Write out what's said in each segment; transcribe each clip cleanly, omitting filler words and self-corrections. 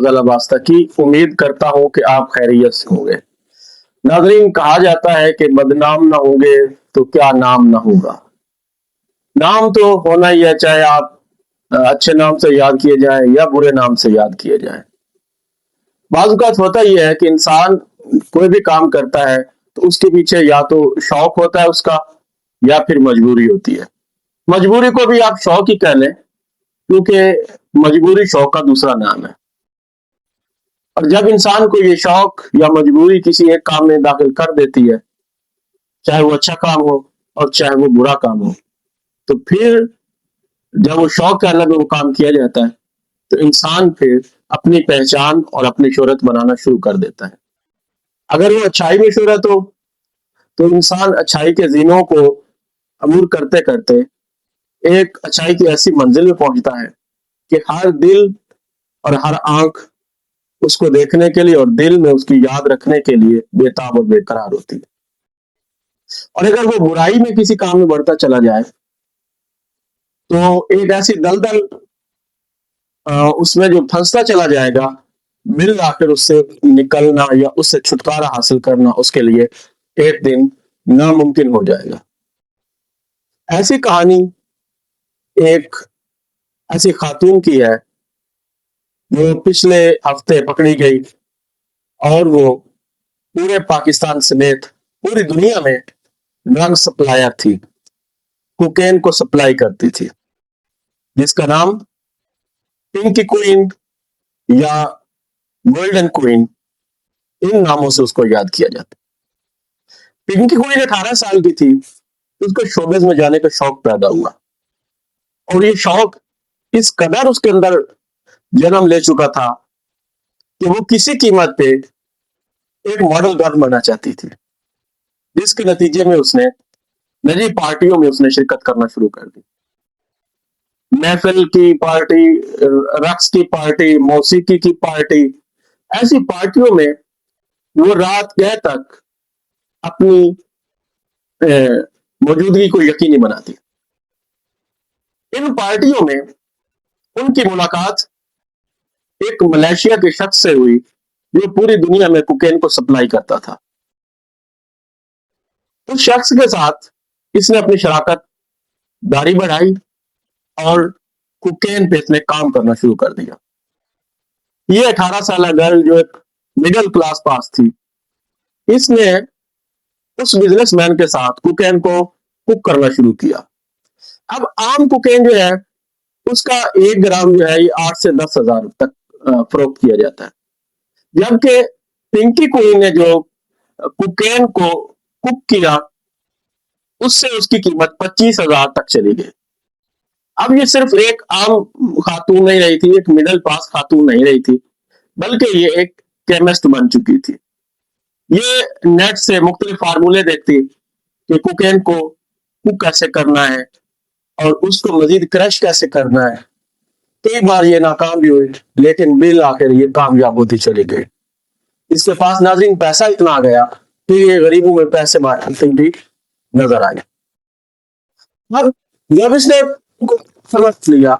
فضل واسطہ کی امید کرتا ہوں کہ آپ خیریت سے ہوں گے۔ ناظرین، کہا جاتا ہے کہ بدنام نہ ہوں گے تو کیا نام نہ ہوگا۔ نام تو ہونا ہی ہے، چاہے آپ اچھے نام سے یاد کیے جائیں یا برے نام سے یاد کیے جائیں۔ بعض اوقات ہوتا ہی ہے کہ انسان کوئی بھی کام کرتا ہے تو اس کے پیچھے یا تو شوق ہوتا ہے اس کا، یا پھر مجبوری ہوتی ہے۔ مجبوری کو بھی آپ شوق ہی کہہ لیں، کیونکہ مجبوری شوق کا دوسرا نام ہے۔ اور جب انسان کو یہ شوق یا مجبوری کسی ایک کام میں داخل کر دیتی ہے، چاہے وہ اچھا کام ہو اور چاہے وہ برا کام ہو، تو پھر جب وہ شوق کے الگ وہ کام کیا جاتا ہے تو انسان پھر اپنی پہچان اور اپنی شہرت بنانا شروع کر دیتا ہے۔ اگر وہ اچھائی میں شہرت ہو تو انسان اچھائی کے زینوں کو عبور کرتے کرتے ایک اچھائی کی ایسی منزل میں پہنچتا ہے کہ ہر دل اور ہر آنکھ اس کو دیکھنے کے لیے اور دل میں اس کی یاد رکھنے کے لیے بے تاب اور بے قرار ہوتی ہے۔ اور اگر وہ برائی میں کسی کام میں بڑھتا چلا جائے تو ایک ایسی دلدل اس میں جو پھنستا چلا جائے گا، مل آخر اس سے نکلنا یا اس سے چھٹکارا حاصل کرنا اس کے لیے ایک دن ناممکن ہو جائے گا۔ ایسی کہانی ایک ایسی خاتون کی ہے جو پچھلے ہفتے پکڑی گئی، اور وہ پورے پاکستان سمیت پوری دنیا میں ڈرگ سپلائر تھی، کوکین کو سپلائی کرتی تھی، جس کا نام پنکی کوئین یا گولڈن کوئین، ان ناموں سے اس کو یاد کیا جاتا۔ پنکی کوئین 18 سال کی تھی، اس کو شوبز میں جانے کا شوق پیدا ہوا، اور یہ شوق اس قدر اس کے اندر جنم لے چکا تھا کہ وہ کسی قیمت پہ ایک ماڈل گرل بننا چاہتی تھی، جس کے نتیجے میں اس نے نجی پارٹیوں میں اس نے شرکت کرنا شروع کر دی۔ محفل کی پارٹی، رقص کی پارٹی، موسیقی کی پارٹی، ایسی پارٹیوں میں وہ رات گئے تک اپنی موجودگی کو یقینی بناتی۔ ان پارٹیوں میں ان کی ملاقات ایک ملیشیا کے شخص سے ہوئی جو پوری دنیا میں کوکین کو سپلائی کرتا تھا۔ اس شخص کے ساتھ اس نے اپنی شراکت داری بڑھائی اور کوکین پہ اس نے کام کرنا شروع کر دیا۔ یہ 18 سالہ گرل جو ایک مڈل کلاس پاس تھی، اس نے اس بزنس مین کے ساتھ کوکین کو کوک کرنا شروع کیا۔ اب عام کوکین جو ہے اس کا 1 گرام جو ہے یہ 8 سے 10 ہزار تک فروخت کیا جاتا ہے، جبکہ پنکی کوئین نے جو کوکین کو کوک کیا اس سے اس کی قیمت 25,000 تک چلی گئی۔ اب یہ صرف ایک عام خاتون نہیں رہی تھی، ایک مڈل پاس خاتون نہیں رہی تھی، بلکہ یہ ایک کیمسٹ بن چکی تھی۔ یہ نیٹ سے مختلف فارمولے دیکھتی کہ کوکین کو کوک کیسے کرنا ہے اور اس کو مزید کرش کیسے کرنا ہے۔ کئی بار یہ ناکام بھی ہوئی، لیکن بالآخر یہ کامیاب ہوتی چلی گئی۔ اس کے پاس ناظرین پیسہ اتنا آ گیا کہ یہ غریبوں میں پیسے بانٹتی بھی نظر آئے۔ اب جب اس نے سمجھ لیا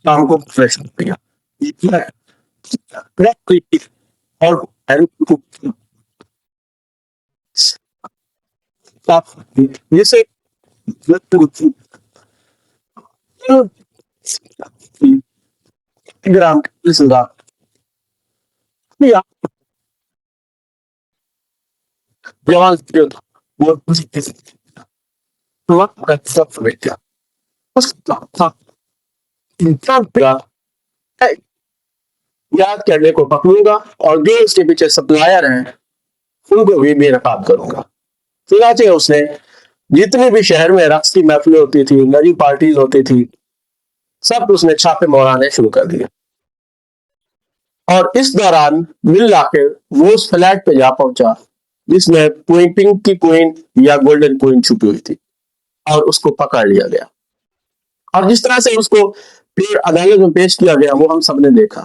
کام کو فریش کیا اور جسے گرام جوان وہ یاد کرنے کو پکڑوں گا اور جو اس کے پیچھے سپلائر ہیں ان کو بھی بے نقاب کروں گا۔ چنانچہ اس نے جتنی بھی شہر میں رقص کی محفلیں ہوتی تھی، نجی پارٹیز ہوتی تھی، سب اس نے چھاپے مارانے شروع کر دیے۔ اور اس دوران مل آخر وہ اس فلیٹ پہ جا پہنچا جس میں پنک کی کوئین یا گولڈن کوئین چھپی ہوئی تھی، اور اس کو پکڑ لیا گیا۔ اور جس طرح سے اس کو پھر عدالت میں پیش کیا گیا وہ ہم سب نے دیکھا۔